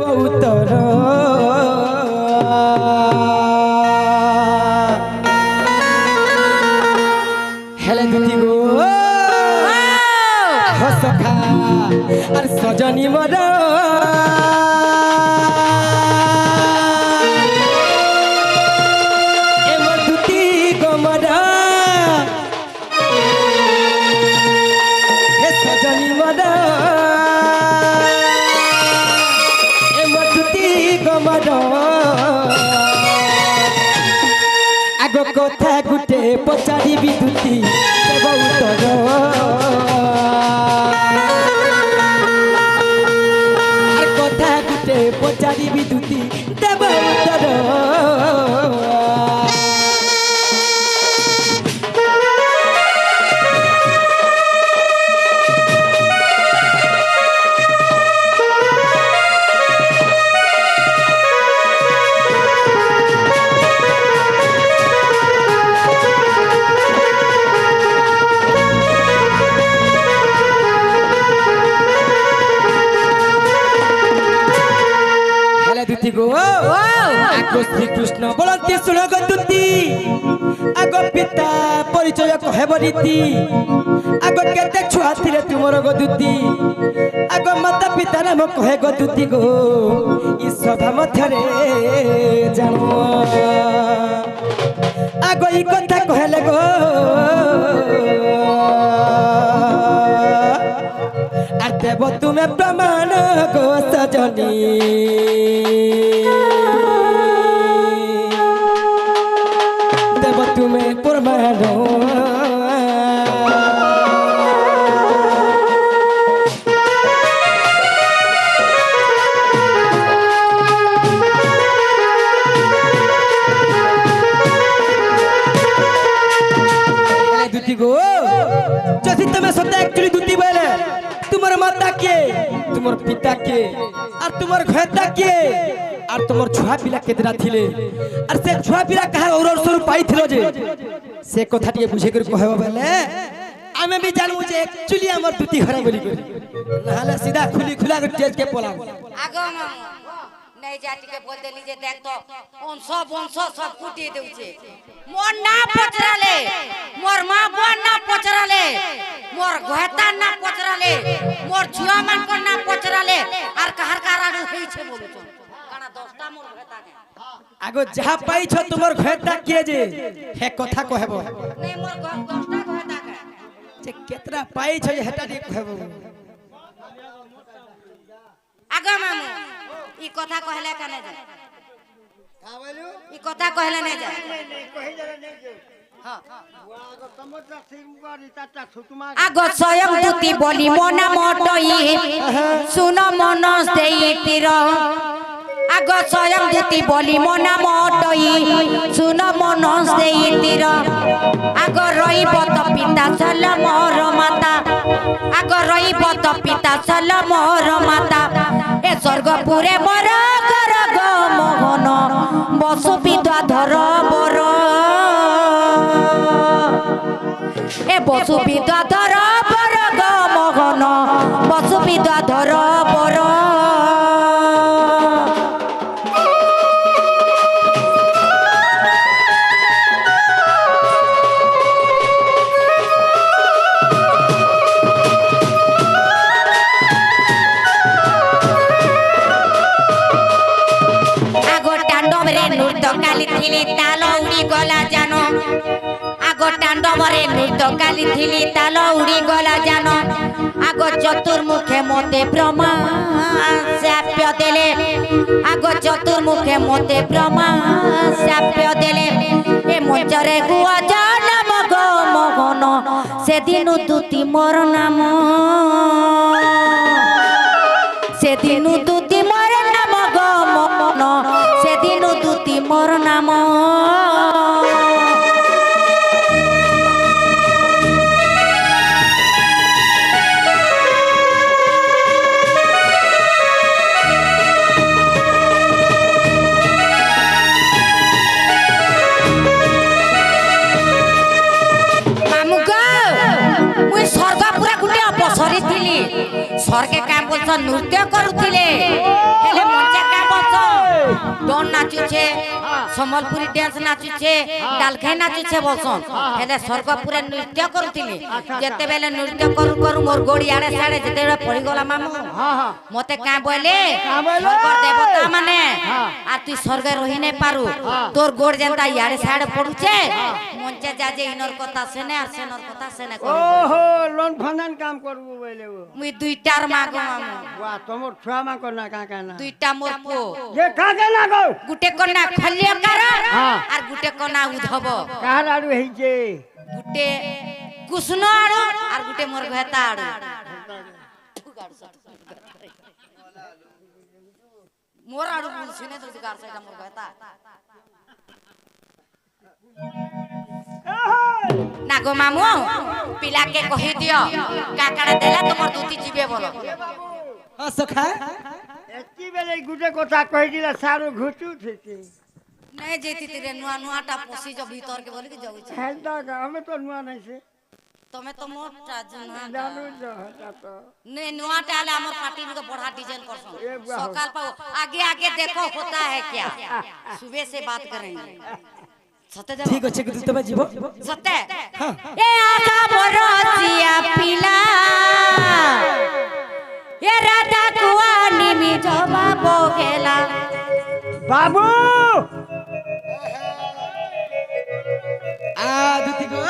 কবুতর হেলে দুটি গো হসখা আর সজনী মর এমর দুটি গো মর হে সজনী মর আগ কথা গুটে পচারিবি দুটি দেব উত্তর আর কথা গুটে পচারিবি দুটি দেব উত্তর শ্রীকৃষ্ণ বলতে শুণ গদুতি আগ পিতা পরিচয় কহেব রীতি আগ কেতে ছুয়া ଥିଲେ তুমর গদুতি আগ মাতা পিতা নাম কহে গদুতি গো ই সভা মধ্যরে জানো আগ ই কথা কহেলে গো আর দেব তুমি প্রমাণ গো সজনী তুমি প্রমাণ দুটি গো যদি তুমি সত্যি একচুয়ালি দুটি বলে তোমার মাতা কে তোমার পিতা কে আর তোমার ঘরটা কে আর তোমার ছুয়া পিলা কেতরা থিলে আর সে ছুয়া পিলা কাহা অরর সরু পাইছিল যে সে কথা টিকে বুঝে করে কহব বেলে আমি भी जानू जे एक्चुअली हमर दुती घरा बोली करी नाले सीधा खुली खुला के तेज के पोला आगो नहीं जाति के बोल देली जे देख तो वंश सब कुटी देउछे मोर ना पचराले मोर मां बुआ ना पचराले मोर घोता ना पचराले मोर छुआ मान को ना पचराले और कहर काराडू होई छे बोलु तो काना 10टा मोर घोता के आगो जहा पाई छ तुमर घोता के जे हे कथा कहबो नहीं मोर 10टा घोता के जे केतरा पाई छ हेटा दे कहबो आगो मामू ई कथा कहले कने जा का बोलू ई कथा कहले नहीं जा नहीं कहि जरा नहीं जो हां आगो तमता सिंगारी ताता छुटमा आगो स्वयं दुती बोली मोना मोटई सुन मनस देई तिर आगो स्वयं दुती बोली मोना मोटई सुन मनस देई तिर आगो रहिब त पिता सल मोर माता आगो रहिब त पिता सल मोर माता ए स्वर्गपुरे मोर घर गो मोहन बसु विद्याधर बर ए बसु विद्याधर बर गो मोहन बसु विद्याधर बर काली ताल उड़ी गला जानो आगो टांडवरे नृत्य काली थिली ताल उड़ी गला जानो आगो चतुर्मुखे मोते ब्रह्मा शाप्य देले आगो चतुर्मुखे मोते ब्रह्मा शाप्य देले ए मंचरे गुआ नाम गो मोहन से दिनु दुती मोर नाम से दिनु दुती मोर नाम गो मोहन से दिनु दुती मोर नाम मामू गो मुई स्वर्ग पूरा गुटे अपसरी थिली स्वर्गे का बोलछ नृत्य करूथिले हेले मंच নাচুছে সম্বলপুরি ড্যান্স নাচুছে ডালখাই নাচুছে বলছন হেলে স্বর্গপুরে নৃত্য করুଥିଲି যেতেবেলে নৃত্য করু করু মোর গোড় ইয়াড়ে সিয়াড়ে যেতেবেলে পড়িগলা মামু মতে কাঁ বলে স্বর্গর দেবতা মানে আর তুই স্বর্গে রহি নাই পারু তোর গোড় যেনতা ইয়াড়ে সিয়াড়ে পড়ুছে মঞ্চে যা যে ইনর কথা সেনে আর সেনর কথা সেনে করু ওহো লোন ফান্দান কাম করবো বলে ও মুই দুইটার মাগো মামু বাহ তোমার ছুয়া মা কর না কাকা না দুইটা মোর পুও যে কাকে না গো গুটে কন্যা খলিয়কার আর গুটে কন্যা উদ্ধব কার আড়ু হইছে গুটে কুষ্ণ আড়ু আর গুটে মোর ভেতা আড়ু মোর আড়ু বলছি না তো গার সাইডা মোর ভেতা না গো মামু পিলাকে কহি দিও কাকাড়া দেলা তোমার দুটি জিবে বলো হ্যাঁ সখা এতি বেলে গুটে কথা কই দিলা সারু ঘুচু থেকে নাই যেতি রে নুয়া নুয়াটা পসি য ভিতর কে বলি কি যাউছে হ্যাঁ দাদা আমি তো নুয়া নাইছে তুমি তো মোটা জনা জানু যা তো ने नुआटा आले हमर पार्टी में बड़ा डिजाइन करसन ए बुआ हो। सकाल पर आगे आगे देखो होता है क्या सुबह से बात करेंगे सत्य देव ঠিক আছে কিন্তু তুমি জীব सत्य ए आका बरसिया पिला ए राधा कुआ निमि जबा बोगेला বাবু দুটি গো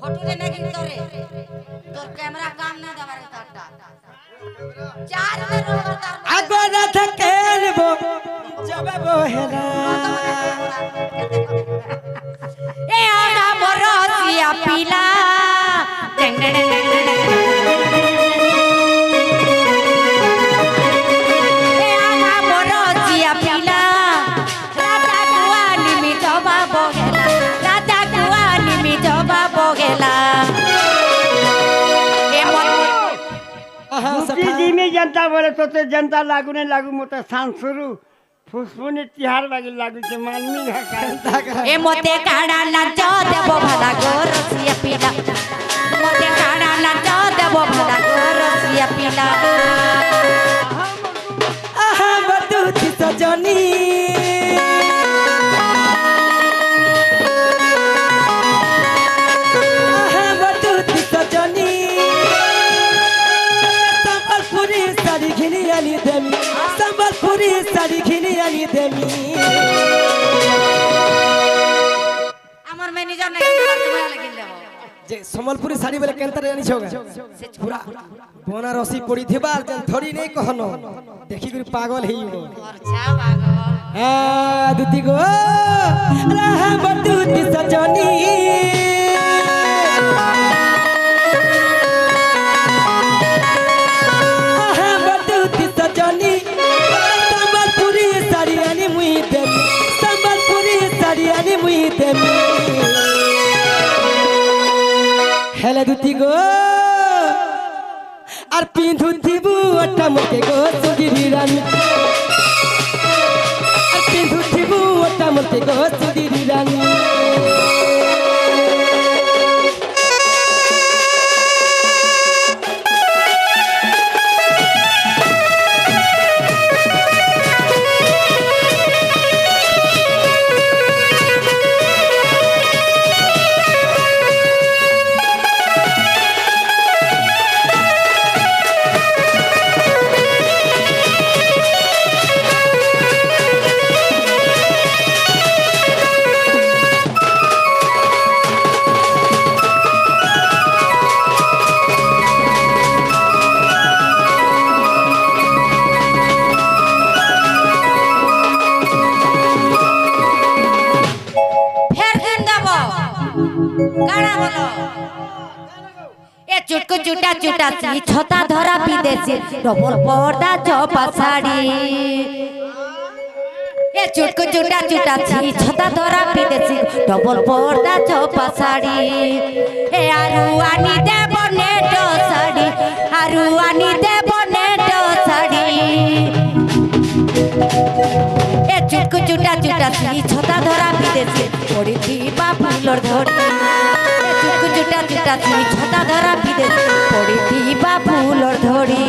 फोटो देने की तोरे तोर कैमरा काम नहीं दबारे ताटा चार में रोता আগরা থেকে নেব যাবে বহেলা ए आका बरसिया पिला टेंग टेंग ए आका बरसिया पिला राधा कुआ निमि जबा बोगेला राधा कुआ निमि जबा बोगेला ए मन হ্যাঁ মুক্তি দিমি जनता বলে তোতে जनता লাগু নে লাগু মতে সানসুরু ফুসফুনি তিহার বাগি লাগুছে মানমি ঘাকা ए मोते काड़ा लांच देबो भला गोरसिया पिला मोते काड़ा लांच देबो भला गोरसिया पिला আহা বদুতি সজনী আহা বদুতি সজনী সম্বলপুরি শাড়ি ঘিনি আনি দেমি সম্বলপুরি শাড়ি ঘিনি আনি দেমি আমার ম্যানেজার নাকি তোমার লাগিন দেবো যে সম্বলপুরি শাড়ি বলে কেনতারে আনিছ সে পুরা বনারসি পড়ি থিবার যেন থরি নেই কহন দেখি করে পাগল হেইব খরচা বাগো দুতি গো রাহা বদুতি সজনী আহা বদুতি সজনী সম্বলপুরি শাড়ি আনি মুই দেমি সম্বলপুরি শাড়ি আনি মুই দেমি হেলে দুতি গো আর পিন্ধু থিবু ওটা মকে গো সুগিরি রানী আর পিন্ধু থিবু ওটা মকে গো সুগিরি রানী ফের দিন দেবো কাড়া বলো এ চুটকু চুটা চুটা চি ছতা ধরা বিদেশি ডবল পর্দা চপা শাড়ি এ চুটকু চুটা চুটা চি ছতা ধরা বিদেশি ডবল পর্দা চপা শাড়ি এ আরু আনি দেব নেট শাড়ি আরু আনি দেব নেট শাড়ি এ চুটকু চুটা চুটা চি ছতা ধরা বিদেশি পড়িথিবা ফুলর ধরি এ চুটকু চুটা চুটা চি ছতা ধরা বিদেশি পড়িথিবা ফুলর ধরি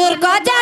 তোর গজা